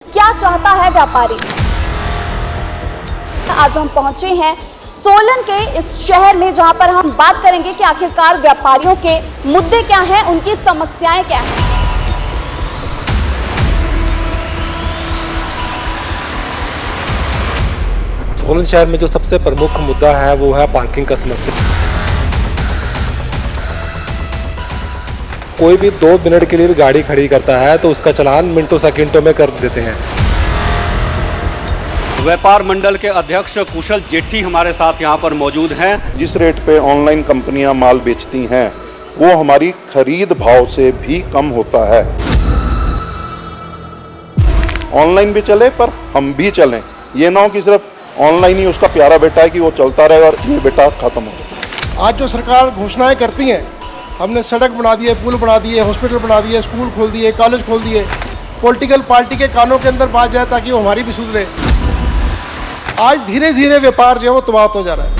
क्या चाहता है व्यापारी? आज हम पहुंचे हैं सोलन के इस शहर में, जहां पर हम बात करेंगे कि आखिरकार व्यापारियों के मुद्दे क्या हैं, उनकी समस्याएं क्या हैं। सोलन शहर में जो सबसे प्रमुख मुद्दा है वो है पार्किंग का समस्या। कोई भी 2 मिनट के लिए भी गाड़ी खड़ी करता है तो उसका चालान मिनटों सेकंडों में कर देते हैं। व्यापार मंडल के अध्यक्ष कुशल जेठी हमारे साथ यहाँ पर मौजूद हैं। जिस रेट पे ऑनलाइन कंपनियां माल बेचती हैं वो हमारी खरीद भाव से भी कम होता है। ऑनलाइन भी चले पर हम भी चलें, ये ना हो कि सिर्फ ऑनलाइन ही उसका प्यारा बेटा है कि वो चलता रहे और ये बेटा खत्म हो जाए। आज जो सरकार घोषणाएं करती हैं, हमने सड़क बना दिए, पुल बना दिए, हॉस्पिटल बना दिए, स्कूल खोल दिए, कॉलेज खोल दिए, पॉलिटिकल पार्टी के कानों के अंदर बात जाए ताकि वो हमारी भी सुधरे। आज धीरे धीरे व्यापार जो है वो तबाह हो जा रहा है।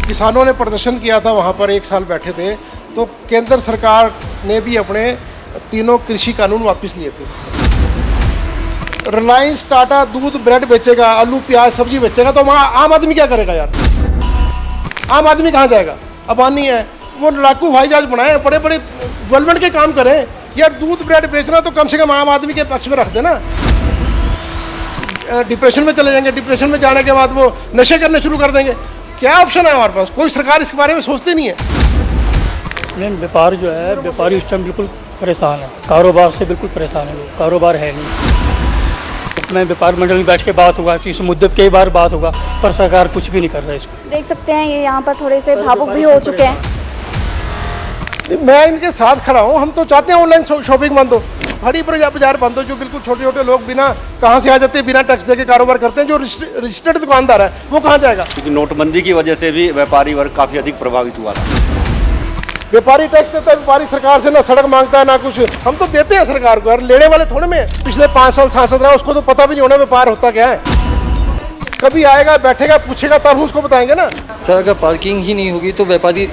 किसानों ने प्रदर्शन किया था, वहाँ पर 1 साल बैठे थे, तो केंद्र सरकार ने भी अपने 3 कृषि कानून वापस लिए थे। रिलायंस टाटा दूध ब्रेड बेचेगा, आलू प्याज सब्जी बेचेगा, तो वहाँ आम आदमी क्या करेगा यार? आम आदमी कहाँ जाएगा? अबानी है, वो लड़ाकू हवाई जहाज बनाए, बड़े बड़े डेवलपमेंट के काम करें यार। दूध ब्रेड बेचना तो कम से कम आम आदमी के पक्ष में रख देना। डिप्रेशन में चले जाएंगे, डिप्रेशन में जाने के बाद वो नशे करने शुरू कर देंगे। क्या ऑप्शन है हमारे पास? कोई सरकार इसके बारे में सोचती नहीं है। नहीं, व्यापार जो है, व्यापारी उस टाइम बिल्कुल परेशान है, कारोबार से बिल्कुल परेशान है। वो कारोबार है नहीं। मैं व्यापार मंडल में बैठ के बात होगा, इस मुद्दे पर कई बार बात होगा, पर सरकार कुछ भी नहीं कर रहा है इसको। देख सकते हैं ये यहाँ पर थोड़े से भावुक भी हो चुके हैं। मैं इनके साथ खड़ा हूँ। हम तो चाहते हैं ऑनलाइन शॉपिंग बंद हो, खड़ी बाजार बंद हो। जो बिल्कुल छोटे छोटे लोग बिना कहाँ से आ जाते हैं, बिना टैक्स दे के कारोबार करते हैं, जो रजिस्टर्ड दुकानदार है वो कहाँ जाएगा? क्योंकि नोटबंदी की वजह से भी व्यापारी वर्ग काफ़ी अधिक प्रभावित हुआ था। व्यापारी टैक्स देता है, व्यापारी सरकार से ना सड़क मांगता है ना कुछ। हम तो देते हैं सरकार को यार, लेने वाले थोड़े में। पिछले 5 साल सांसद रहा, उसको तो पता भी नहीं होना व्यापार होता क्या है। कभी आएगा, बैठेगा, पूछेगा, तब हम उसको बताएंगे ना। सर अगर पार्किंग ही नहीं होगी तो व्यापारी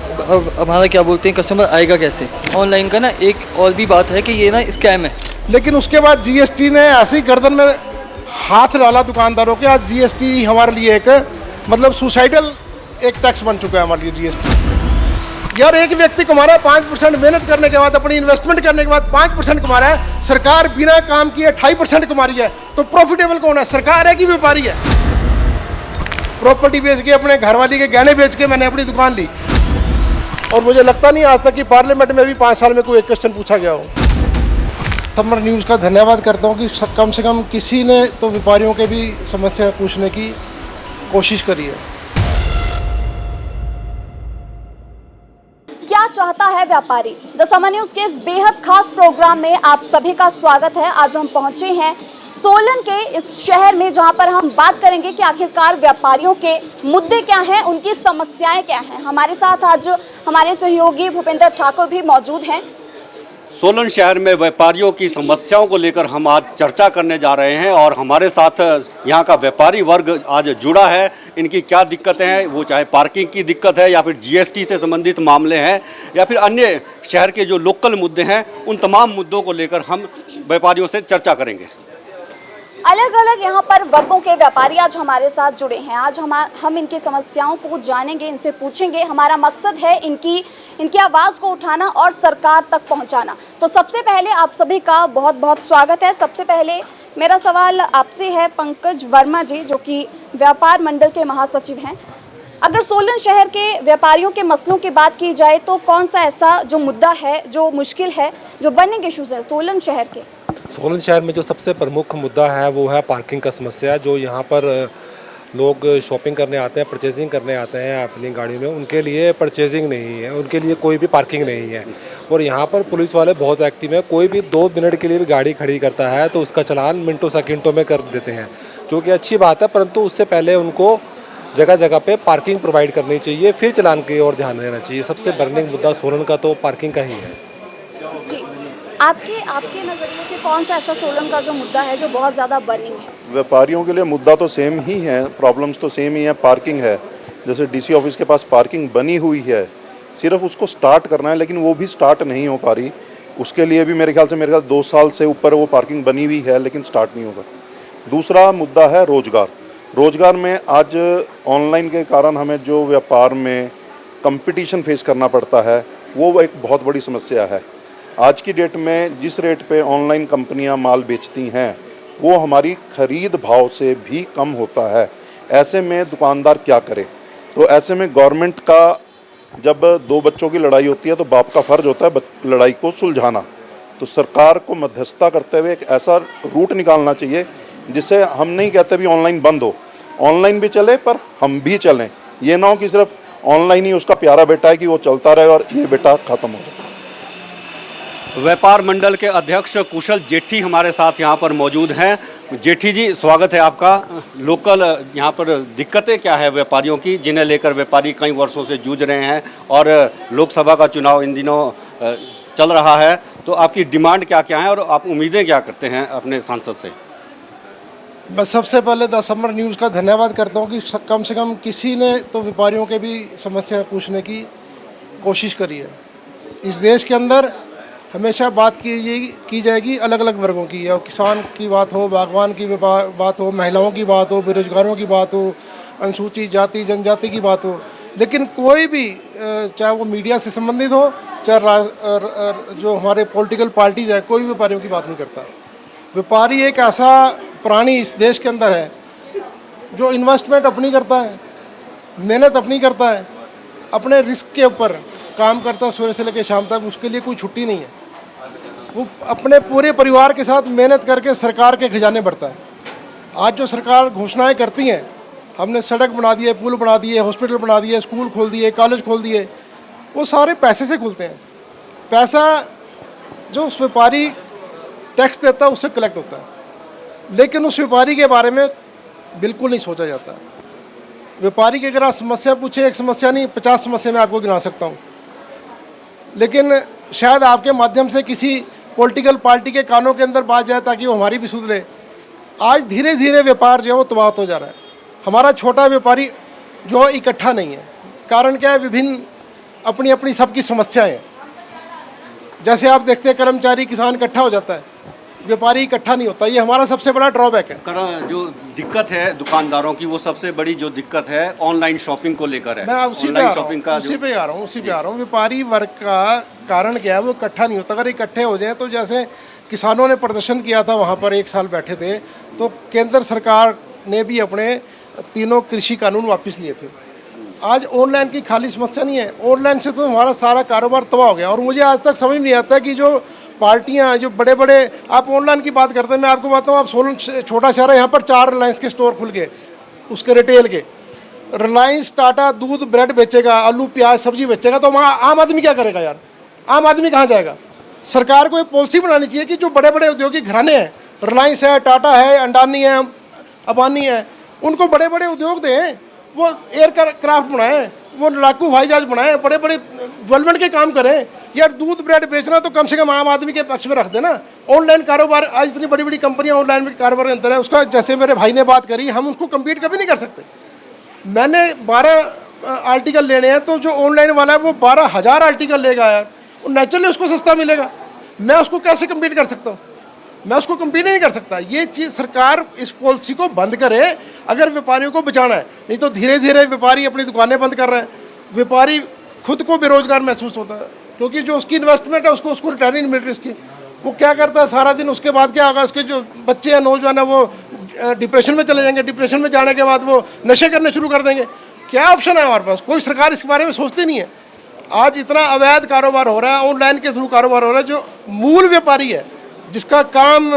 हमारा क्या बोलते हैं, कस्टमर आएगा कैसे? ऑनलाइन का ना एक और भी बात है कि ये ना स्कैम है। लेकिन उसके बाद जीएसटी ने ऐसी गर्दन में हाथ डाला दुकानदारों के। आज जीएसटी हमारे लिए एक मतलब सुसाइडल एक टैक्स बन चुका है हमारे लिए जीएसटी। यार एक व्यक्ति कमा रहा है 5% मेहनत करने के बाद, अपनी इन्वेस्टमेंट करने के बाद 5% कमा रहा है। सरकार बिना काम किए 28% कमा रही है, तो प्रॉफिटेबल कौन है? सरकार है कि व्यापारी है? प्रॉपर्टी बेच के, अपने घरवाली के गहने बेच के मैंने अपनी दुकान ली, और मुझे लगता नहीं आज तक कि पार्लियामेंट में भी 5 साल में कोई एक क्वेश्चन पूछा गया हो। समर न्यूज़ का धन्यवाद करता हूँ कि कम से कम किसी ने तो व्यापारियों के भी समस्या पूछने की कोशिश करी है। क्या चाहता है व्यापारी? द समर न्यूज़ के इस बेहद खास प्रोग्राम में आप सभी का स्वागत है। आज हम पहुंचे हैं सोलन के इस शहर में, जहां पर हम बात करेंगे कि आखिरकार व्यापारियों के मुद्दे क्या हैं, उनकी समस्याएं क्या हैं। हमारे साथ आज हमारे सहयोगी भूपेंद्र ठाकुर भी मौजूद हैं। सोलन शहर में व्यापारियों की समस्याओं को लेकर हम आज चर्चा करने जा रहे हैं, और हमारे साथ यहाँ का व्यापारी वर्ग आज जुड़ा है। इनकी क्या दिक्कतें हैं, वो चाहे पार्किंग की दिक्कत है, या फिर जीएसटी से संबंधित मामले हैं, या फिर अन्य शहर के जो लोकल मुद्दे हैं, उन तमाम मुद्दों को लेकर हम व्यापारियों से चर्चा करेंगे। अलग अलग यहाँ पर वर्गों के व्यापारी आज हमारे साथ जुड़े हैं। आज हम इनकी समस्याओं को जानेंगे, इनसे पूछेंगे। हमारा मकसद है इनकी आवाज़ को उठाना और सरकार तक पहुँचाना। तो सबसे पहले आप सभी का बहुत बहुत स्वागत है। सबसे पहले मेरा सवाल आपसे है पंकज वर्मा जी, जो कि व्यापार मंडल के महासचिव हैं। अगर सोलन शहर के व्यापारियों के मसलों की बात की जाए तो कौन सा ऐसा जो मुद्दा है, जो मुश्किल है, जो बर्निंग इश्यूज है सोलन शहर के? सोलन शहर में जो सबसे प्रमुख मुद्दा है वो है पार्किंग का समस्या। जो यहाँ पर लोग शॉपिंग करने आते हैं, परचेजिंग करने आते हैं अपनी गाड़ी में, उनके लिए परचेजिंग नहीं है, उनके लिए कोई भी पार्किंग नहीं है। और यहाँ पर पुलिस वाले बहुत एक्टिव हैं। कोई भी 2 मिनट के लिए भी गाड़ी खड़ी करता है तो उसका चालान मिनटों सेकंडों में कर देते हैं, जो कि अच्छी बात है। परंतु उससे पहले उनको जगह जगह पे पार्किंग प्रोवाइड करनी चाहिए, फिर चालान की ओर ध्यान देना चाहिए। सबसे बर्निंग मुद्दा सोलन का तो पार्किंग का ही है। जी, आपके नज़रिए से कौन सा ऐसा सोलन का जो मुद्दा है जो बहुत ज़्यादा बर्निंग है? व्यापारियों के लिए मुद्दा तो सेम ही है, प्रॉब्लम्स तो सेम ही है। पार्किंग है, जैसे डीसी ऑफिस के पास पार्किंग बनी हुई है, सिर्फ उसको स्टार्ट करना है, लेकिन वो भी स्टार्ट नहीं हो पा रही। उसके लिए भी मेरे ख्याल 2 साल से ऊपर वो पार्किंग बनी हुई है, लेकिन स्टार्ट नहीं होगा। दूसरा मुद्दा है रोज़गार। रोज़गार में आज ऑनलाइन के कारण हमें जो व्यापार में कंपटीशन फेस करना पड़ता है, वो एक बहुत बड़ी समस्या है। आज की डेट में जिस रेट पे ऑनलाइन कंपनियां माल बेचती हैं, वो हमारी खरीद भाव से भी कम होता है। ऐसे में दुकानदार क्या करे? तो ऐसे में गवर्नमेंट का, जब 2 बच्चों की लड़ाई होती है तो बाप का फ़र्ज होता है लड़ाई को सुलझाना। तो सरकार को मध्यस्थता करते हुए एक ऐसा रूट निकालना चाहिए जिससे, हम नहीं कहते भी ऑनलाइन बंद हो, ऑनलाइन भी चले पर हम भी चलें। ये ना हो कि सिर्फ ऑनलाइन ही उसका प्यारा बेटा है कि वो चलता रहे और ये बेटा ख़त्म हो जाए। व्यापार मंडल के अध्यक्ष कुशल जेठी हमारे साथ यहाँ पर मौजूद हैं। जेठी जी, स्वागत है आपका। लोकल यहाँ पर दिक्कतें क्या है व्यापारियों की, जिन्हें लेकर व्यापारी कई वर्षों से जूझ रहे हैं, और लोकसभा का चुनाव इन दिनों चल रहा है, तो आपकी डिमांड क्या क्या है और आप उम्मीदें क्या करते हैं अपने सांसद से? मैं सबसे पहले द समर न्यूज़ का धन्यवाद करता हूँ कि कम से कम किसी ने तो व्यापारियों के भी समस्या पूछने की कोशिश करी है। इस देश के अंदर हमेशा बात की जाएगी अलग अलग वर्गों की, या किसान की बात हो, बागवान की बात हो, महिलाओं की बात हो, बेरोजगारों की बात हो, अनुसूचित जाति जनजाति की बात हो, लेकिन कोई भी, चाहे वो मीडिया से संबंधित हो, चाहे जो हमारे पॉलिटिकल पार्टीज़ हैं, कोई व्यापारियों की बात नहीं करता। व्यापारी एक ऐसा प्राणी इस देश के अंदर है जो इन्वेस्टमेंट अपनी करता है, मेहनत अपनी करता है, अपने रिस्क के ऊपर काम करता है सुबह से लेकर शाम तक, उसके लिए कोई छुट्टी नहीं है। वो अपने पूरे परिवार के साथ मेहनत करके सरकार के खजाने भरता है। आज जो सरकार घोषणाएं करती हैं, हमने सड़क बना दिए, पुल बना दिए, हॉस्पिटल बना दिए, स्कूल खोल दिए, कॉलेज खोल दिए, वो सारे पैसे से खुलते हैं। पैसा जो उस व्यापारी टैक्स देता है उससे कलेक्ट होता है, लेकिन उस व्यापारी के बारे में बिल्कुल नहीं सोचा जाता। व्यापारी की अगर आप समस्या पूछे, एक समस्या नहीं 50 समस्या मैं आपको गिना सकता हूँ, लेकिन शायद आपके माध्यम से किसी पॉलिटिकल पार्टी के कानों के अंदर बात जाए ताकि वो हमारी भी सुधरे। आज धीरे धीरे व्यापार जो है वो तबाह हो जा रहा है। हमारा छोटा व्यापारी जो इकट्ठा नहीं है। कारण क्या है? विभिन्न अपनी अपनी सबकी समस्याएं हैं। जैसे आप देखते हैं कर्मचारी किसान इकट्ठा हो जाता है, व्यापारी इकट्ठा नहीं होता। ये हमारा सबसे बड़ा ड्रॉबैक है। जो दिक्कत है दुकानदारों की, वो सबसे बड़ी जो दिक्कत है ऑनलाइन शॉपिंग को लेकर है। मैं उसी पे आ रहा हूँ। व्यापारी वर्ग का कारण क्या है? वो इकट्ठा नहीं होता। अगर इकट्ठे हो जाए तो, जैसे किसानों ने प्रदर्शन किया था वहाँ पर, 1 साल बैठे थे, तो केंद्र सरकार ने भी अपने 3 कृषि कानून वापस लिए थे। आज ऑनलाइन की खाली समस्या नहीं है, ऑनलाइन से तो हमारा सारा कारोबार तबाह हो गया। और मुझे आज तक समझ नहीं आता कि जो पार्टियां, जो बड़े बड़े, आप ऑनलाइन की बात करते हैं, मैं आपको बताऊं, आप सोलन छोटा शहर है, यहाँ पर 4 रिलायंस के स्टोर खुल गए, उसके रिटेल के। रिलायंस टाटा दूध ब्रेड बेचेगा, आलू प्याज सब्जी बेचेगा, तो वहाँ आम आदमी क्या करेगा यार? आम आदमी कहाँ जाएगा? सरकार को एक पॉलिसी बनानी चाहिए कि जो बड़े बड़े औद्योगिक घराने हैं, रिलायंस है, टाटा है, अंडानी है, अबानी है, उनको बड़े बड़े उद्योग दें, वो एयरक्राफ्ट बनाएं, वो लड़ाकू हवाई जहाज बनाएं, बड़े बड़े डेवलपमेंट के काम करें। यार दूध ब्रेड बेचना तो कम से कम आम आदमी के पक्ष में रख देना। ऑनलाइन कारोबार, आज इतनी बड़ी बड़ी कंपनियां ऑनलाइन कारोबार के अंदर है, उसका जैसे मेरे भाई ने बात करी, हम उसको कम्पीट कभी नहीं कर सकते। मैंने 12 आर्टिकल लेने हैं, तो जो ऑनलाइन वाला है वो 12,000 आर्टिकल लेगा यार, नेचुरली उसको सस्ता मिलेगा। मैं उसको कैसे कम्पीट कर सकता हूँ? मैं उसको कम्पीट नहीं कर सकता। ये चीज़ सरकार इस पॉलिसी को बंद करे अगर व्यापारियों को बचाना है, नहीं तो धीरे धीरे व्यापारी अपनी दुकानें बंद कर रहे हैं। व्यापारी खुद को बेरोजगार महसूस होता है, क्योंकि जो उसकी इन्वेस्टमेंट है उसको रिटर्न नहीं मिल रही उसकी। वो क्या करता है सारा दिन, उसके बाद क्या होगा? उसके जो बच्चे हैं, नौजवान है, वो डिप्रेशन में चले जाएंगे। डिप्रेशन में जाने के बाद वो नशे करने शुरू कर देंगे। क्या ऑप्शन है हमारे पास? कोई सरकार इसके बारे में सोचती नहीं है। आज इतना अवैध कारोबार हो रहा है, ऑनलाइन के थ्रू कारोबार हो रहा है। जो मूल व्यापारी है, जिसका काम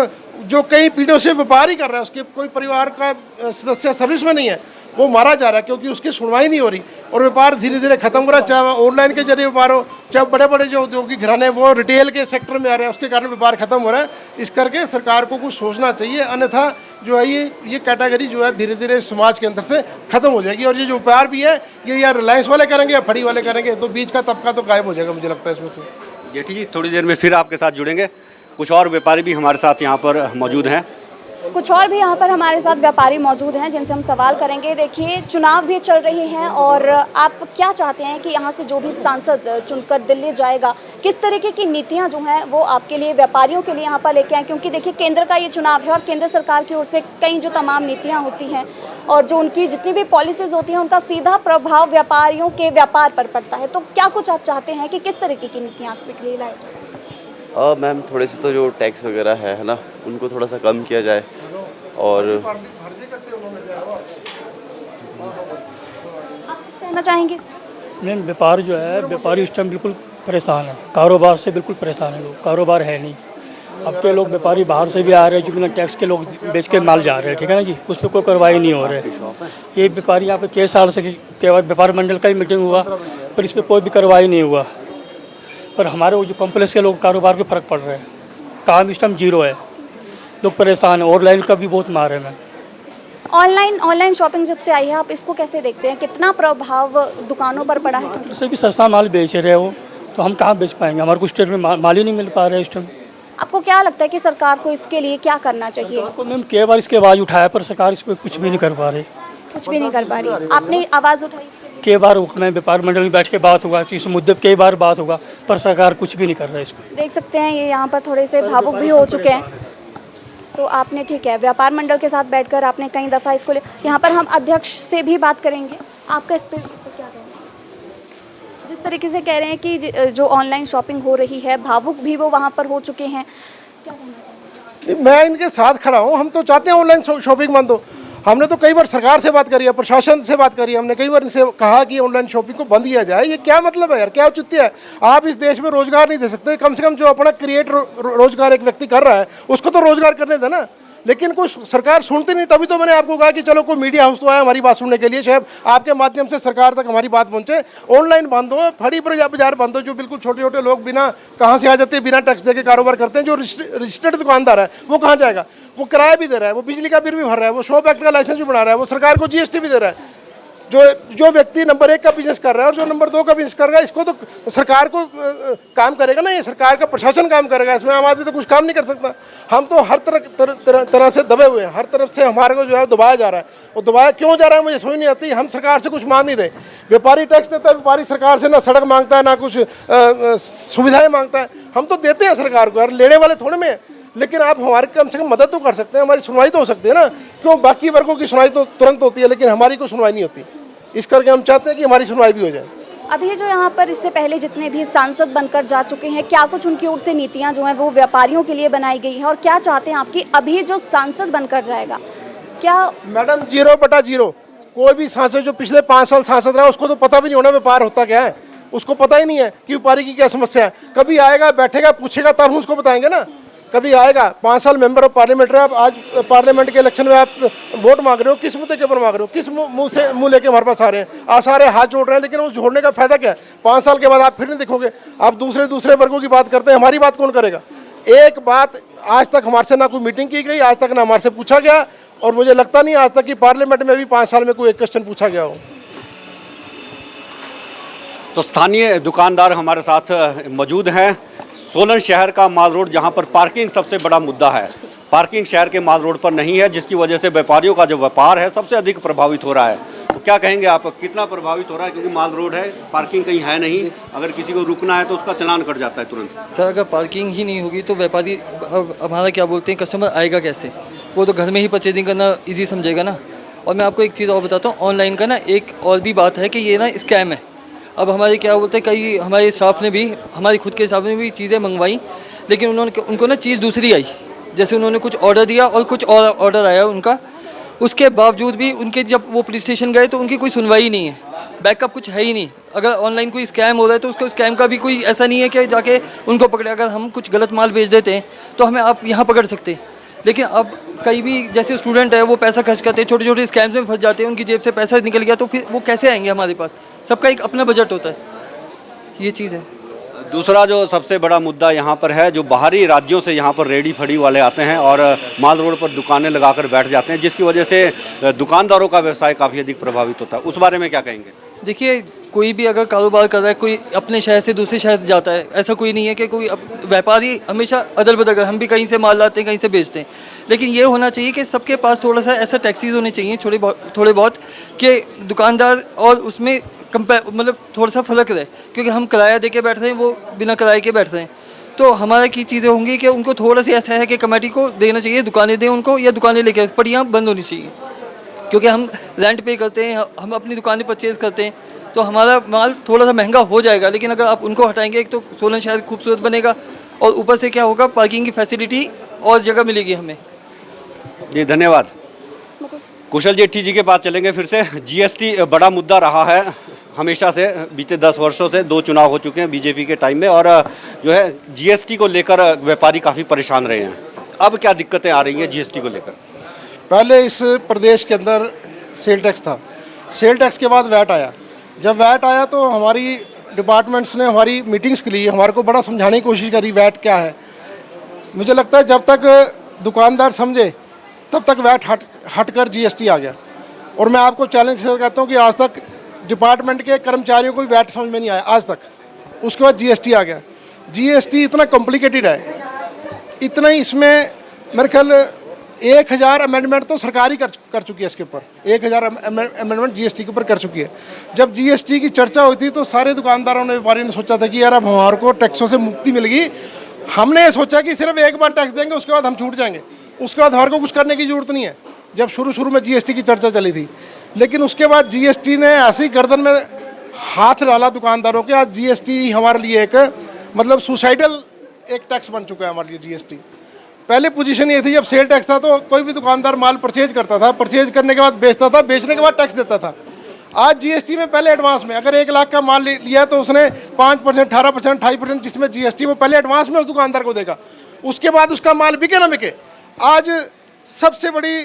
जो कई पीढ़ियों से व्यापार ही कर रहा है, उसके कोई परिवार का सदस्य सर्विस में नहीं है, वो मारा जा रहा है क्योंकि उसकी सुनवाई नहीं हो रही। और व्यापार धीरे धीरे खत्म हो रहा है, चाहे ऑनलाइन के जरिए व्यापार हो, चाहे बड़े बड़े जो औद्योगिक घराने वो रिटेल के सेक्टर में आ रहे हैं, उसके कारण व्यापार खत्म हो रहा है। इस करके सरकार को कुछ सोचना चाहिए, अन्यथा जो है ये कैटेगरी जो है धीरे धीरे समाज के अंदर से खत्म हो जाएगी। और ये जो व्यापार भी है, ये या रिलायंस वाले करेंगे या फड़ी वाले करेंगे, तो बीच का तबका तो गायब हो जाएगा, मुझे लगता है इसमें से। जेठी जी, थोड़ी देर में फिर आपके साथ जुड़ेंगे। कुछ और व्यापारी भी हमारे साथ यहाँ पर मौजूद हैं। कुछ और भी यहाँ पर हमारे साथ व्यापारी मौजूद हैं जिनसे हम सवाल करेंगे। देखिए, चुनाव भी चल रहे हैं और आप क्या चाहते हैं कि यहाँ से जो भी सांसद चुनकर दिल्ली जाएगा, किस तरीके की नीतियाँ जो हैं वो आपके लिए, व्यापारियों के लिए यहाँ पर लेके आए? क्योंकि देखिए, केंद्र का ये चुनाव है और केंद्र सरकार की ओर से कई जो तमाम नीतियाँ होती हैं और जो उनकी जितनी भी पॉलिसीज़ होती हैं उनका सीधा प्रभाव व्यापारियों के व्यापार पर पड़ता है। तो क्या कुछ आप चाहते हैं कि किस तरीके की नीतियाँ आपके लिए लाई जाए? मैम थोड़े से तो जो टैक्स वगैरह है ना, उनको थोड़ा सा कम किया जाए। और आप कुछ कहना चाहेंगे? मैम व्यापार जो है, व्यापारी इस टाइम बिल्कुल परेशान है, कारोबार से बिल्कुल परेशान है लोग, कारोबार है नहीं। अब के लोग व्यापारी बाहर से भी आ रहे हैं, जो बिना टैक्स के लोग बेच के माल जा रहे हैं, ठीक है ना जी, उस पर कोई कार्रवाई नहीं हो रही है। ये व्यापारी यहाँ पे कई साल से व्यापार मंडल का ही मीटिंग हुआ, पर इस पर कोई भी कार्रवाई नहीं हुआ। पर हमारे वो जो कॉम्प्लेक्स के लोग कारोबार पे फ़र्क पड़ रहा है, काम इस टाइम जीरो है, लोग परेशान है। ऑनलाइन का भी बहुत मार है मैम। ऑनलाइन शॉपिंग जब से आई है, आप इसको कैसे देखते हैं? कितना प्रभाव दुकानों पर पड़ा है? उससे भी सस्ता माल बेच रहे हो तो हम कहाँ बेच पाएंगे? हमारे को स्टेट में माल ही नहीं मिल पा रहा है इस टाइम। आपको क्या लगता है कि सरकार को इसके लिए क्या करना चाहिए? तो मैम कई बार इसके आवाज़ उठाया, पर सरकार इस पर कुछ भी नहीं कर पा रही। कुछ भी नहीं कर पा रही। आपने आवाज़ उठाई इसके लिए? कई बार मैं व्यापार मंडल में बैठ के बात होगा, इस मुद्दे पर कई बार बात होगा, पर सरकार कुछ भी नहीं कर रहा है इसको। देख सकते हैं ये यहाँ पर थोड़े से भावुक भी हो चुके हैं। तो आपने, ठीक है, व्यापार मंडल के साथ बैठकर आपने कई दफ़ा इसको यहाँ पर हम अध्यक्ष से भी बात करेंगे। आपका इस पर क्या कहना है? जिस तरीके से कह रहे हैं कि जो ऑनलाइन शॉपिंग हो रही है, भावुक भी वो वहाँ पर हो चुके हैं, क्या कहना चाहिए? मैं इनके साथ खड़ा हूँ। हम तो चाहते हैं ऑनलाइन शॉपिंग बंद हो। हमने तो कई बार सरकार से बात करी है, प्रशासन से बात करी है, हमने कई बार इनसे कहा कि ऑनलाइन शॉपिंग को बंद किया जाए। ये क्या मतलब है यार, क्या औचित्य है? आप इस देश में रोजगार नहीं दे सकते? कम से कम जो अपना क्रिएट रोजगार एक व्यक्ति कर रहा है उसको तो रोजगार करने देना। लेकिन कुछ सरकार सुनती नहीं। तभी तो मैंने आपको कहा कि चलो कोई मीडिया हाउस तो आया हमारी बात सुनने के लिए, शायद आपके माध्यम से सरकार तक हमारी बात पहुंचे। ऑनलाइन बंद हो, फड़ी बाजार बंद हो। जो बिल्कुल छोटे छोटे लोग बिना कहाँ से आ जाते हैं, बिना टैक्स दे के कारोबार करते हैं। जो रजिस्टर्ड दुकानदार है वो कहाँ जाएगा? वो किराया भी दे रहा है, वो बिजली का बिल भी भर रहा है, वो शॉप एक्ट का लाइसेंस भी बना रहा है, वो सरकार को जीएसटी भी दे रहा है। जो व्यक्ति नंबर 1 का बिजनेस कर रहा है और जो नंबर 2 का बिजनेस कर रहा है, इसको तो सरकार को काम करेगा ना, ये सरकार का प्रशासन काम करेगा। इसमें आम आदमी तो कुछ काम नहीं कर सकता। हम तो हर तरह से दबे हुए हैं। हर तरफ से हमारे को जो है दबाया जा रहा है। वो दबाया क्यों जा रहा है मुझे समझ नहीं आती। हम सरकार से कुछ मांग नहीं रहे। व्यापारी टैक्स देता है, व्यापारी सरकार से ना सड़क मांगता है ना कुछ सुविधाएं मांगता है। हम तो देते हैं सरकार को यार, लेने वाले थोड़े में। लेकिन आप हमारी कम से कम मदद तो कर सकते हैं, हमारी सुनवाई तो हो सकती है ना। क्यों बाकी वर्गों की सुनवाई तो तुरंत होती है, लेकिन हमारी कोई सुनवाई नहीं होती। इस करके हम चाहते हैं कि हमारी सुनवाई भी हो जाए। अभी जो यहाँ पर इससे पहले जितने भी सांसद बनकर जा चुके हैं, क्या कुछ उनकी ओर से नीतियाँ जो हैं वो व्यापारियों के लिए बनाई गई हैं? और क्या चाहते हैं आपकी अभी जो सांसद बनकर जाएगा, क्या? मैडम 0/0 कोई भी सांसद जो पिछले 5 साल सांसद रहा उसको तो पता भी नहीं होना व्यापार होता क्या है। उसको पता ही नहीं है कि व्यापारी की क्या समस्या है। कभी आएगा, बैठेगा, पूछेगा, तब हम उसको बताएंगे ना। कभी आएगा, 5 साल मेंबर ऑफ पार्लियामेंट रहे आप, आज पार्लियामेंट के इलेक्शन में आप वोट मांग रहे हो, किस मुद्दे के ऊपर मांग रहे हो? किस मुंह लेके हमारे पास आ रहे हैं? आ सारे हाथ जोड़ रहे हैं, लेकिन उस जोड़ने का फायदा क्या है? 5 साल के बाद आप फिर नहीं दिखोगे। आप दूसरे वर्गों की बात करते हैं, हमारी बात कौन करेगा? एक बात आज तक हमारे से ना कोई मीटिंग की गई, आज तक ना हमारे से पूछा गया, और मुझे लगता नहीं आज तक कि पार्लियामेंट में भी 5 साल में कोई एक क्वेश्चन पूछा गया हो। तो स्थानीय दुकानदार हमारे साथ मौजूद हैं। सोलन शहर का माल रोड, जहां पर पार्किंग सबसे बड़ा मुद्दा है। पार्किंग शहर के माल रोड पर नहीं है, जिसकी वजह से व्यापारियों का जो व्यापार है सबसे अधिक प्रभावित हो रहा है। तो क्या कहेंगे आप, कितना प्रभावित हो रहा है? क्योंकि माल रोड है, पार्किंग कहीं है नहीं, अगर किसी को रुकना है तो उसका चालान कट जाता है तुरंत। सर अगर पार्किंग ही नहीं होगी तो व्यापारी हमारा क्या बोलते हैं, कस्टमर आएगा कैसे? वो तो घर में ही परचेजिंग करना ईजी समझेगा ना। और मैं आपको एक चीज़ और बताता हूँ, ऑनलाइन का ना एक और भी बात है कि ये ना स्कैम है। अब हमारे क्या बोलते हैं, कई हमारे स्टाफ ने भी, हमारी खुद के स्टाफ ने भी चीज़ें मंगवाई, लेकिन उनको ना चीज़ दूसरी आई। जैसे उन्होंने कुछ ऑर्डर दिया और कुछ और ऑर्डर आया उनका, उसके बावजूद भी उनके जब वो पुलिस स्टेशन गए तो उनकी कोई सुनवाई नहीं है, बैकअप कुछ है ही नहीं। अगर ऑनलाइन कोई स्कैम हो रहा है तो उसको स्कैम का भी कोई ऐसा नहीं है कि जाके उनको पकड़े। अगर हम कुछ गलत माल भेज देते हैं तो हमें आप यहाँ पकड़ सकते हैं, लेकिन अब कई भी जैसे स्टूडेंट है वो पैसा खर्च करते हैं, छोटे छोटे स्कैम्स में फंस जाते हैं, उनकी जेब से पैसा निकल गया तो फिर वो कैसे आएंगे हमारे पास? सबका एक अपना बजट होता है, ये चीज़ है। दूसरा जो सबसे बड़ा मुद्दा यहाँ पर है, जो बाहरी राज्यों से यहाँ पर रेडी फड़ी वाले आते हैं और माल रोड पर दुकानें लगाकर बैठ जाते हैं, जिसकी वजह से दुकानदारों का व्यवसाय काफ़ी अधिक प्रभावित होता है। उस बारे में क्या कहेंगे? देखिए कोई भी अगर कारोबार कर रहा है, कोई अपने शहर से दूसरे शहर जाता है, ऐसा कोई नहीं है कि कोई व्यापारी हमेशा अदल बदल कर, हम भी कहीं से माल लाते हैं, कहीं से बेचते हैं, लेकिन ये होना चाहिए कि सबके पास थोड़ा सा ऐसा टैक्सीज होने चाहिए थोड़े बहुत कि दुकानदार और उसमें मतलब थोड़ा सा फ़र्क रहे, क्योंकि हम किराया दे के बैठ रहे हैं, वो बिना किराए के बैठ रहे हैं। तो हमारा की चीज़ें होंगी कि उनको थोड़ा सा ऐसा है कि कमेटी को देना चाहिए, दुकानें दें उनको, या दुकानें लेके पर यहाँ बंद होनी चाहिए, क्योंकि हम रेंट पे करते हैं, हम अपनी दुकानें परचेज़ करते हैं, तो हमारा माल थोड़ा सा महंगा हो जाएगा। लेकिन अगर आप उनको हटाएंगे, एक तो सोलन शहर खूबसूरत बनेगा और ऊपर से क्या होगा, पार्किंग की फैसिलिटी और जगह मिलेगी हमें। जी धन्यवाद। कुशल जेठी जी के पास चलेंगे फिर से। जीएसटी बड़ा मुद्दा रहा है हमेशा से, बीते 10 वर्षों से 2 चुनाव हो चुके हैं बीजेपी के टाइम में, और जो है जीएसटी को लेकर व्यापारी काफ़ी परेशान रहे हैं। अब क्या दिक्कतें आ रही हैं जीएसटी को लेकर? पहले इस प्रदेश के अंदर सेल टैक्स था, सेल टैक्स के बाद वैट आया। जब वैट आया तो हमारी डिपार्टमेंट्स ने हमारी मीटिंग्स के लिए हमारे को बड़ा समझाने की कोशिश करी वैट क्या है। मुझे लगता है जब तक दुकानदार समझे तब तक वैट हट कर जीएसटी आ गया। और मैं आपको चैलेंज से कहता हूँ कि आज तक डिपार्टमेंट के कर्मचारियों को वैट समझ में नहीं आया आज तक। उसके बाद जीएसटी आ गया। जीएसटी इतना कॉम्प्लिकेटेड है, इतना ही इसमें मेरे ख्याल 1000 अमेंडमेंट तो सरकार ही कर चुकी है इसके ऊपर। 1000 अमेंडमेंट जीएसटी के ऊपर कर चुकी है। जब जीएसटी की चर्चा हुई थी तो सारे दुकानदारों ने, व्यापारियों ने सोचा था कि यार अब हमारे को टैक्सों से मुक्ति मिल गई। हमने ये सोचा कि सिर्फ एक बार टैक्स देंगे, उसके बाद हम छूट जाएंगे, उसके बाद हमारे को कुछ करने की जरूरत नहीं है, जब शुरू में जीएसटी की चर्चा चली थी। लेकिन उसके बाद जीएसटी ने ऐसी गर्दन में हाथ डाला दुकानदारों के। आज जीएसटी हमारे लिए एक मतलब सुसाइडल एक टैक्स बन चुका है हमारे लिए जीएसटी। पहले पोजीशन ये थी, जब सेल टैक्स था तो कोई भी दुकानदार माल परचेज करता था, परचेज करने के बाद बेचता था, बेचने के बाद टैक्स देता था। आज जीएसटी में पहले एडवांस में अगर 1 लाख का माल लिया तो उसने 5%, 18%, 28% जिसमें जीएसटी वो पहले एडवांस में उस दुकानदार को देगा। उसके बाद उसका माल बिके ना बिके। आज सबसे बड़ी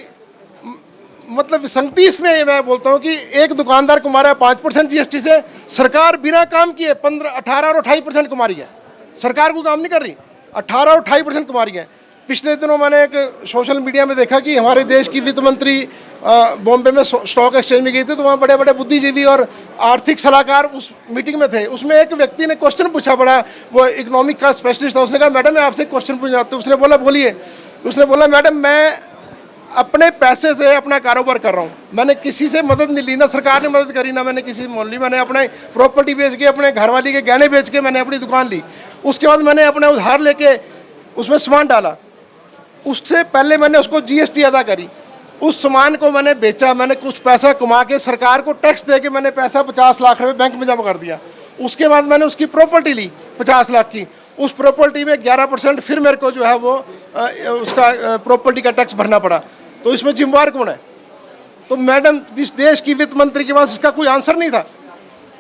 मतलब संगति इसमें मैं बोलता हूँ कि एक दुकानदार कमा रहा है 5% जीएसटी से, सरकार बिना काम किए 15, 18 और 28% कमा रही है। सरकार को काम नहीं कर रही, 18 और 28% कमा रही है। पिछले दिनों मैंने एक सोशल मीडिया में देखा कि हमारे देश की वित्त मंत्री बॉम्बे में स्टॉक एक्सचेंज में गई थी, तो वहाँ बड़े बड़े बुद्धिजीवी और आर्थिक सलाहकार उस मीटिंग में थे। उसमें एक व्यक्ति ने क्वेश्चन पूछा, बड़ा वो इकोनॉमिक का स्पेशलिस्ट था। उसने कहा मैडम मैं आपसे क्वेश्चन पूछना। तो उसने बोला बोलिए। उसने बोला मैडम मैं अपने पैसे से अपना कारोबार कर रहा हूँ, मैंने किसी से मदद नहीं ली, ना सरकार ने मदद करी, ना मैंने किसी से मोल ली। मैंने अपने प्रॉपर्टी बेच के, अपने घरवाली के गहने बेच के मैंने अपनी दुकान ली। उसके बाद मैंने अपने उधार लेके उसमें सामान डाला, उससे पहले मैंने उसको जीएसटी अदा करी, उस सामान को मैंने बेचा, मैंने कुछ पैसा कमा के सरकार को टैक्स दे के मैंने पैसा 50 लाख रुपए बैंक में जमा कर दिया। उसके बाद मैंने उसकी प्रॉपर्टी ली 50 लाख की, उस प्रॉपर्टी में 11% फिर मेरे को जो है वो उसका प्रॉपर्टी का टैक्स भरना पड़ा। तो इसमें जिम्मेवार कौन है? तो मैडम इस देश की वित्त मंत्री के पास इसका कोई आंसर नहीं था।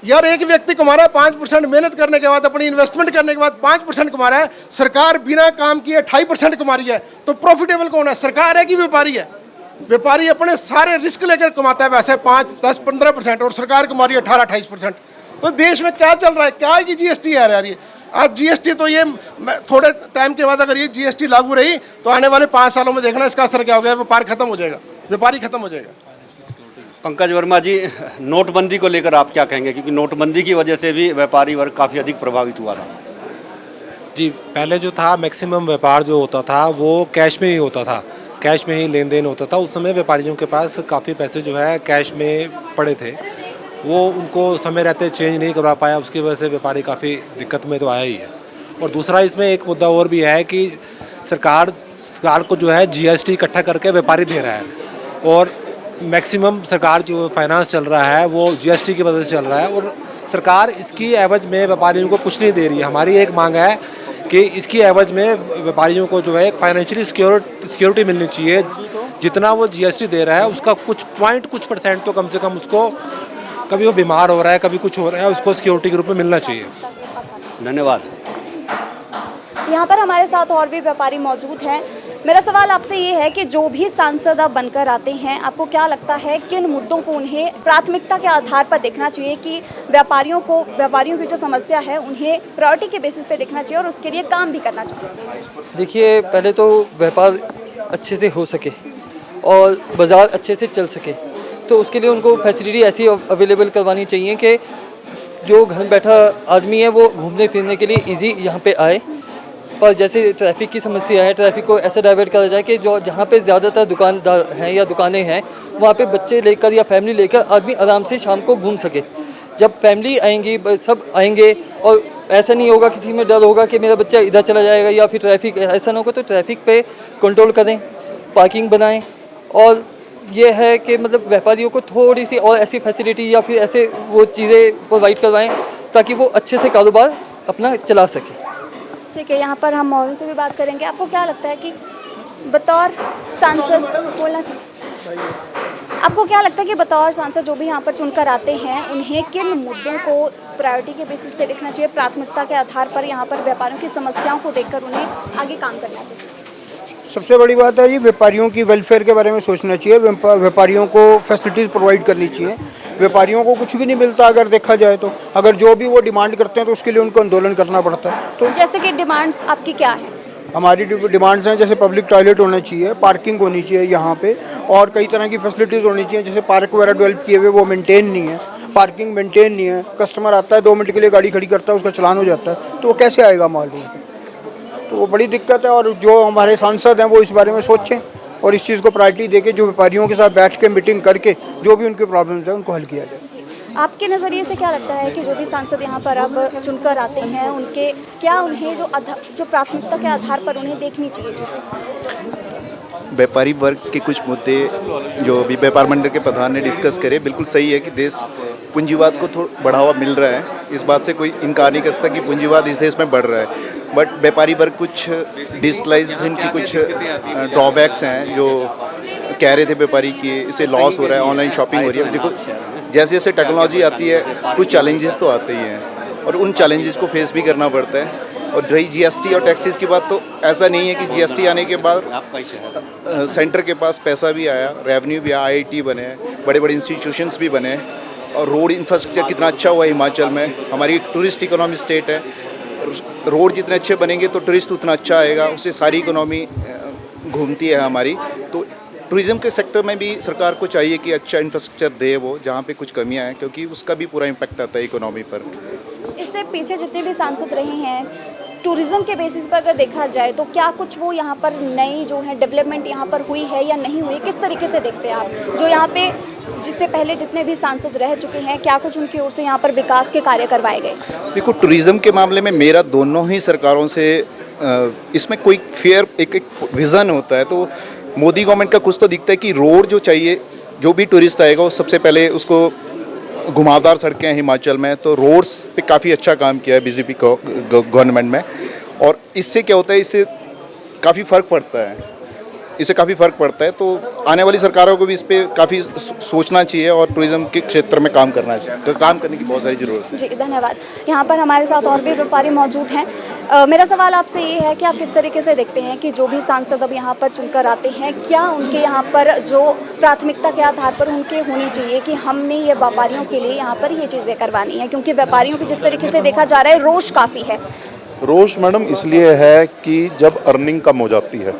यार एक व्यक्ति कमा रहा है 5% मेहनत करने के बाद, अपनी इन्वेस्टमेंट करने के बाद 5% कमा रहा है, सरकार बिना काम किए 28% कमा रही है। तो प्रॉफिटेबल कौन है, सरकार है कि व्यापारी है? व्यापारी अपने सारे रिस्क लेकर कमाता है वैसे 5, 10, 15%, और सरकार कमा रही है 18-28%। तो देश में क्या चल रहा है? क्या है कि जीएसटी आ रही है। आज जीएसटी तो ये थोड़े टाइम के बाद अगर ये जीएसटी लागू रही तो आने वाले 5 सालों में देखना इसका असर क्या हो गया। व्यापार खत्म हो जाएगा, व्यापारी खत्म हो जाएगा। पंकज वर्मा जी, नोटबंदी को लेकर आप क्या कहेंगे? क्योंकि नोटबंदी की वजह से भी व्यापारी वर्ग काफ़ी अधिक प्रभावित हुआ था। जी, पहले जो था मैक्सिमम व्यापार जो होता था वो कैश में ही होता था, कैश में ही लेन देन होता था। उस समय व्यापारियों के पास काफ़ी पैसे जो है कैश में पड़े थे, वो उनको समय रहते चेंज नहीं करवा पाया, उसकी वजह से व्यापारी काफ़ी दिक्कत में तो आया ही है। और दूसरा इसमें एक मुद्दा और भी है कि सरकार को जो है जीएसटी इकट्ठा करके व्यापारी दे रहा है, और मैक्सिमम सरकार जो फाइनेंस चल रहा है वो जीएसटी की वजह से चल रहा है, और सरकार इसकी एवज में व्यापारियों को कुछ नहीं दे रही है। हमारी एक मांग है कि इसकी एवज में व्यापारियों को जो है एक फाइनेंशियली सिक्योरिटी मिलनी चाहिए। जितना वो जीएसटी दे रहा है उसका कुछ परसेंट तो कम से कम उसको, कभी वो बीमार हो रहा है, कभी कुछ हो रहा है, उसको सिक्योरिटी के रूप में मिलना चाहिए। धन्यवाद। यहाँ पर हमारे साथ और भी व्यापारी मौजूद हैं। मेरा सवाल आपसे ये है कि जो भी सांसद अब बनकर आते हैं, आपको क्या लगता है किन मुद्दों को उन्हें प्राथमिकता के आधार पर देखना चाहिए कि व्यापारियों की जो समस्या है उन्हें प्रायोरिटी के बेसिस पे देखना चाहिए और उसके लिए काम भी करना चाहिए? देखिए, पहले तो व्यापार अच्छे से हो सके और बाज़ार अच्छे से चल सके, तो उसके लिए उनको फैसिलिटी ऐसी अवेलेबल करवानी चाहिए कि जो घर बैठा आदमी है वो घूमने फिरने के लिए इजी यहाँ पे आए। पर जैसे ट्रैफिक की समस्या है, ट्रैफिक को ऐसे डाइवर्ट करा जाए कि जो जहाँ पे ज़्यादातर दुकानदार हैं या दुकानें हैं वहाँ पे बच्चे लेकर या फैमिली लेकर आदमी आराम से शाम को घूम सके। जब फैमिली आएंगी, सब आएंगे, और ऐसा नहीं होगा किसी में डर होगा कि मेरा बच्चा इधर चला जाएगा या फिर ट्रैफिक ऐसा ना होगा, तो ट्रैफिक पे कंट्रोल करें, पार्किंग बनाएं। और ये है कि मतलब व्यापारियों को थोड़ी सी और ऐसी फैसिलिटी या फिर ऐसे वो चीज़ें प्रोवाइड करवाएं ताकि वो अच्छे से कारोबार अपना चला सकें। ठीक है, यहाँ पर हम और से भी बात करेंगे। आपको क्या लगता है कि बतौर सांसद बोलना चाहिए, आपको क्या लगता है कि बतौर सांसद जो भी यहाँ पर चुनकर आते हैं उन्हें किन मुद्दों को प्रायोरिटी के बेसिस पे देखना चाहिए, प्राथमिकता के आधार पर यहाँ पर व्यापारियों की समस्याओं को देखकर उन्हें आगे काम करना चाहिए? सबसे बड़ी बात है ये व्यापारियों की वेलफेयर के बारे में सोचना चाहिए। व्यापारियों को फैसिलिटीज़ प्रोवाइड करनी चाहिए। व्यापारियों को कुछ भी नहीं मिलता अगर देखा जाए तो, अगर जो भी वो डिमांड करते हैं तो उसके लिए उनको आंदोलन करना पड़ता है। तो जैसे कि डिमांड्स आपकी क्या है? हमारी डिमांड्स हैं जैसे पब्लिक टॉयलेट होना चाहिए, पार्किंग होनी चाहिए यहाँ पे, और कई तरह की फैसिलिटीज़ होनी चाहिए। जैसे पार्क वगैरह डेवलप किए हुए वो मेंटेन नहीं है, पार्किंग मेंटेन नहीं है। कस्टमर आता है 2 मिनट के लिए गाड़ी खड़ी करता है, उसका चालान हो जाता है, तो वो कैसे आएगा माल? तो वो बड़ी दिक्कत है। और जो हमारे सांसद हैं वो इस बारे में सोचें और इस चीज़ को प्रायोरिटी देके जो व्यापारियों के साथ बैठ के मीटिंग करके जो भी उनके प्रॉब्लम्स हैं उनको हल किया जाए। आपके नज़रिए से क्या लगता है कि जो भी सांसद यहाँ पर अब चुनकर आते हैं उनके क्या उन्हें जो प्राथमिकता के आधार पर उन्हें देखनी चाहिए चीज़ें? व्यापारी वर्ग के कुछ मुद्दे जो अभी व्यापार मंडल के प्रधान ने डिस्कस करे, बिल्कुल सही है कि देश पूंजीवाद को थोड़ा बढ़ावा मिल रहा है। इस बात से कोई इनकार नहीं कर सकता कि पूंजीवाद इस देश में बढ़ रहा है। बट व्यापारी वर्ग कुछ डिजिटलाइजेशन की कुछ ड्रॉबैक्स हैं जो कह रहे थे व्यापारी कि इससे लॉस हो रहा है, ऑनलाइन शॉपिंग हो रही है। देखो जैसे जैसे टेक्नोलॉजी आती है कुछ चैलेंजेस तो आते ही हैं और उन चैलेंजेस को फेस भी करना पड़ता है। और रही जीएसटी और टैक्सेस की बात, तो ऐसा नहीं है कि जीएसटी आने के बाद सेंटर के पास पैसा भी आया, रेवेन्यू भी आया, आईआईटी बने, बड़े बड़े इंस्टीट्यूशंस भी बने, और रोड इंफ्रास्ट्रक्चर कितना अच्छा हुआ है हिमाचल में। हमारी टूरिस्ट इकोनॉमी स्टेट है, रोड जितने अच्छे बनेंगे तो टूरिस्ट उतना अच्छा आएगा, उससे सारी इकोनॉमी घूमती है हमारी। तो टूरिज़्म के सेक्टर में भी सरकार को चाहिए कि अच्छा इंफ्रास्ट्रक्चर दे वो, जहाँ पे कुछ कमियां हैं, क्योंकि उसका भी पूरा इम्पैक्ट आता है इकोनॉमी पर। इससे पीछे जितने भी सांसद रहे हैं टूरिज़्म के बेसिस पर अगर देखा जाए तो क्या कुछ वो यहाँ पर नई जो है डेवलपमेंट यहाँ पर हुई है या नहीं हुई, किस तरीके से देखते हैं आप? जो यहाँ पे जिससे पहले जितने भी सांसद रह चुके हैं, क्या कुछ उनकी ओर से यहाँ पर विकास के कार्य करवाए गए? देखो टूरिज़्म के मामले में मेरा दोनों ही सरकारों से इसमें कोई फेयर एक विज़न होता है। तो मोदी गवर्नमेंट का कुछ तो दिखता है कि रोड जो चाहिए, जो भी टूरिस्ट आएगा वो सबसे पहले उसको घुमावदार सड़कें हैं हिमाचल में, तो रोड्स पे काफ़ी अच्छा काम किया है बीजेपी गवर्नमेंट में। और इससे क्या होता है, इससे काफ़ी फ़र्क पड़ता है। तो आने वाली सरकारों को भी इस पर काफ़ी सोचना चाहिए और टूरिज़्म के क्षेत्र में काम करना चाहिए, तो काम करने की बहुत सारी ज़रूरत है। जी धन्यवाद। यहाँ पर हमारे साथ और भी व्यापारी मौजूद हैं। मेरा सवाल आपसे ये है कि आप किस तरीके से देखते हैं कि जो भी सांसद अब यहाँ पर चुनकर आते हैं, क्या उनके यहाँ पर जो प्राथमिकता के आधार पर उनके होनी चाहिए कि हमने ये व्यापारियों के लिए यहाँ पर ये चीज़ें करवानी है? क्योंकि व्यापारियों की जिस तरीके से देखा जा रहा है रोष काफ़ी है। रोष मैडम इसलिए है कि जब अर्निंग कम हो जाती है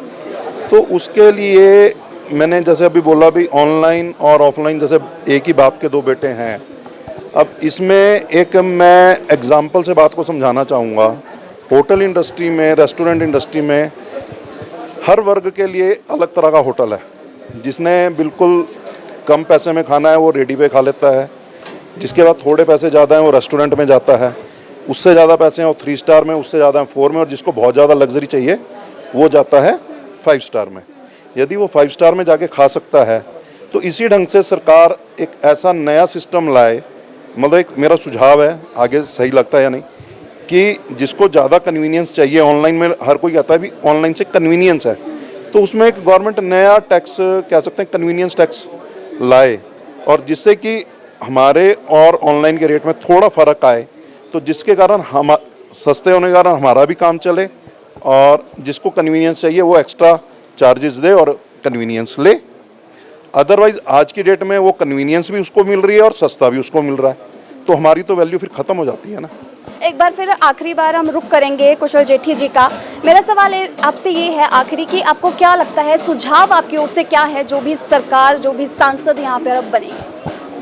तो उसके लिए मैंने जैसे अभी बोला भी ऑनलाइन और ऑफलाइन, जैसे एक ही बाप के 2 बेटे हैं। अब इसमें एक मैं एग्जांपल से बात को समझाना चाहूँगा। होटल इंडस्ट्री में, रेस्टोरेंट इंडस्ट्री में हर वर्ग के लिए अलग तरह का होटल है। जिसने बिल्कुल कम पैसे में खाना है वो रेडी पे खा लेता है, जिसके बाद थोड़े पैसे ज़्यादा हैं वो रेस्टोरेंट में जाता है, उससे ज़्यादा पैसे हैं वो 3 स्टार में, उससे ज़्यादा 4 में, और जिसको बहुत ज़्यादा लग्जरी चाहिए वो जाता है 5 स्टार में। यदि वो 5 स्टार में जाके खा सकता है तो इसी ढंग से सरकार एक ऐसा नया सिस्टम लाए, मतलब एक मेरा सुझाव है, आगे सही लगता है या नहीं, कि जिसको ज़्यादा कन्वीनियंस चाहिए, ऑनलाइन में हर कोई कहता है भी ऑनलाइन से कन्वीनियंस है, तो उसमें एक गवर्नमेंट नया टैक्स कह सकते हैं कन्वीनियंस टैक्स लाए, और जिससे कि हमारे और ऑनलाइन के रेट में थोड़ा फ़र्क आए, तो जिसके कारण हम सस्ते होने के कारण हमारा भी काम चले और जिसको कन्वीनियंस चाहिए वो एक्स्ट्रा चार्जेस दे और कन्वीनियंस ले। अदरवाइज आज की डेट में वो कन्वीनियंस भी उसको मिल रही है और सस्ता भी उसको मिल रहा है, तो हमारी तो वैल्यू फिर ख़त्म हो जाती है ना। एक बार फिर आखिरी बार हम रुक करेंगे कुशल जेठी जी का। मेरा सवाल आपसे ये है आखिरी कि आपको क्या लगता है, सुझाव आपकी ओर से क्या है जो भी सरकार, जो भी सांसद यहाँ पर अब बने?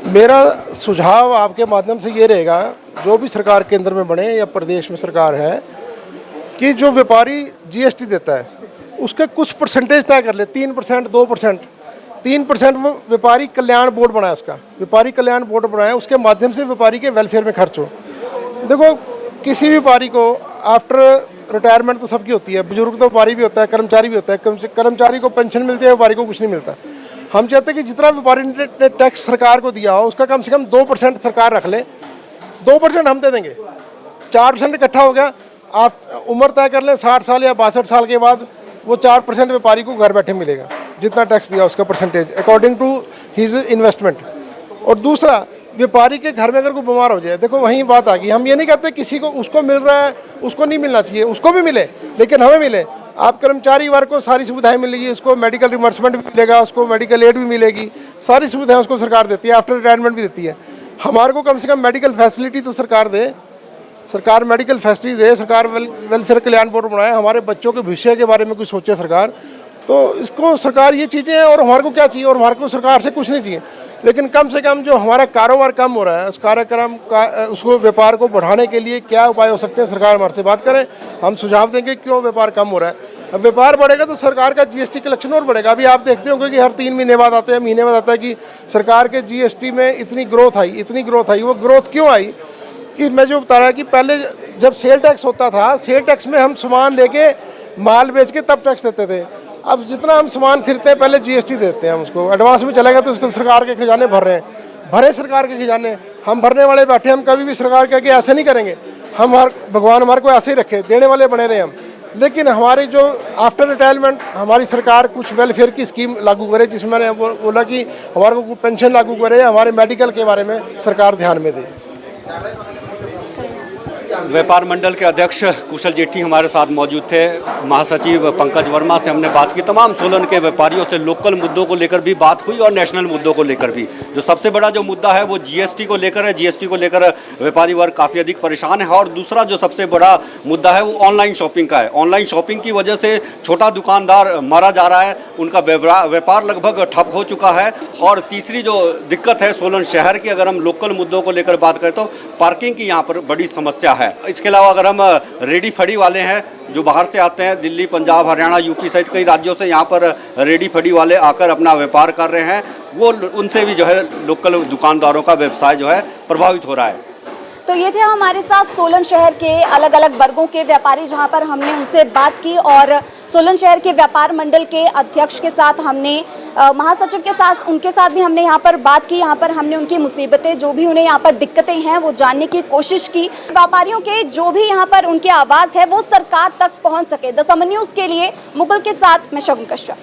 मेरा सुझाव आपके माध्यम से ये रहेगा जो भी सरकार केंद्र में बने या प्रदेश में सरकार है कि जो व्यापारी जीएसटी देता है उसके कुछ परसेंटेज तय कर ले, 3%, 2%, 3% वो व्यापारी कल्याण बोर्ड बनाए, उसका व्यापारी कल्याण बोर्ड बनाए, उसके माध्यम से व्यापारी के वेलफेयर में खर्च हो। देखो किसी भी व्यापारी को आफ्टर रिटायरमेंट तो सबकी होती है, बुजुर्ग तो व्यापारी भी होता है, कर्मचारी भी होता है, कर्मचारी को पेंशन मिलती है, व्यापारी को कुछ नहीं मिलता। हम चाहते हैं कि जितना व्यापारी ने टैक्स सरकार को दिया हो उसका कम से कम 2% सरकार रख ले, 2% हम दे देंगे, 4% इकट्ठा हो गया, आप उम्र तय कर लें 60 साल या 62 साल के बाद वो 4% व्यापारी को घर बैठे मिलेगा, जितना टैक्स दिया उसका percentage according to his investment. और दूसरा, व्यापारी के घर में अगर कोई बीमार हो जाए, देखो वहीं बात आ गई, हम ये नहीं कहते किसी को उसको मिल रहा है उसको नहीं मिलना चाहिए, उसको भी मिले लेकिन हमें मिले। आप कर्मचारी वर्ग को सारी सुविधाएं मिलेगी, उसको मेडिकल रिमबर्समेंट भी मिलेगा, उसको मेडिकल एड भी मिलेगी, सारी सुविधाएं उसको सरकार देती है, आफ्टर रिटायरमेंट भी देती है। हमारे को कम से कम मेडिकल फैसिलिटी तो सरकार दे, सरकार मेडिकल फैसिलिटी दे, सरकार वेलफेयर कल्याण बोर्ड बनाए, हमारे बच्चों के भविष्य के बारे में कुछ सोचे सरकार। तो इसको सरकार ये चीज़ें हैं, और हमारे को क्या चाहिए, और हमारे को सरकार से कुछ नहीं चाहिए, लेकिन कम से कम जो हमारा कारोबार कम हो रहा है उस कार्यक्रम का उसको व्यापार को बढ़ाने के लिए क्या उपाय हो सकते हैं, सरकार हमारे से बात करें, हम सुझाव देंगे क्यों व्यापार कम हो रहा है। अब व्यापार बढ़ेगा तो सरकार का जीएसटी कलेक्शन और बढ़ेगा। अभी आप देखते होंगे कि हर 3 महीने बाद आते हैं, महीने बाद आता है कि सरकार के जीएसटी में इतनी ग्रोथ आई। वो ग्रोथ क्यों आई कि मैं जो बता रहा कि पहले जब सेल टैक्स होता था, सेल टैक्स में हम सामान लेके माल बेच के तब टैक्स देते थे। अब जितना हम सामान खरीदते हैं पहले जीएसटी देते हैं, हम उसको एडवांस में चलेगा तो उसको सरकार के खजाने भर रहे हैं, भरे सरकार के खजाने, हम भरने वाले बैठे, हम कभी भी सरकार के आगे ऐसे नहीं करेंगे, हम भगवान हमारे को ऐसे ही रखे, देने वाले बने रहे हम। लेकिन हमारी जो आफ्टर रिटायरमेंट हमारी सरकार कुछ वेलफेयर की स्कीम लागू करे, जिसमें मैंने बोला कि हमारे को पेंशन लागू करे, हमारे मेडिकल के बारे में सरकार ध्यान में दे। व्यापार मंडल के अध्यक्ष कुशल जेठी हमारे साथ मौजूद थे। महासचिव पंकज वर्मा से हमने बात की। तमाम सोलन के व्यापारियों से लोकल मुद्दों को लेकर भी बात हुई और नेशनल मुद्दों को लेकर भी। जो सबसे बड़ा जो मुद्दा है वो जीएसटी को लेकर है। जीएसटी को लेकर व्यापारी वर्ग काफ़ी अधिक परेशान है। और दूसरा जो सबसे बड़ा मुद्दा है वो ऑनलाइन शॉपिंग का है। ऑनलाइन शॉपिंग की वजह से छोटा दुकानदार मारा जा रहा है, उनका व्यापार लगभग ठप हो चुका है। और तीसरी जो दिक्कत है सोलन शहर की, अगर हम लोकल मुद्दों को लेकर बात करें तो पार्किंग की यहाँ पर बड़ी समस्या है। इसके अलावा अगर हम रेडी फड़ी वाले हैं जो बाहर से आते हैं, दिल्ली, पंजाब, हरियाणा, यूपी सहित कई राज्यों से यहाँ पर रेडी फड़ी वाले आकर अपना व्यापार कर रहे हैं, वो उनसे भी जो है लोकल दुकानदारों का व्यवसाय जो है प्रभावित हो रहा है। तो ये थे हमारे साथ सोलन शहर के अलग अलग वर्गों के व्यापारी, जहां पर हमने उनसे बात की। और सोलन शहर के व्यापार मंडल के अध्यक्ष के साथ हमने, महासचिव के साथ, उनके साथ भी हमने यहाँ पर बात की। यहाँ पर हमने उनकी मुसीबतें, जो भी उन्हें यहाँ पर दिक्कतें हैं, वो जानने की कोशिश की। व्यापारियों के जो भी यहाँ पर उनकी आवाज़ है वो सरकार तक पहुँच सके। द समन न्यूज़ के लिए मुगल के साथ मैं शगुन कश्यप।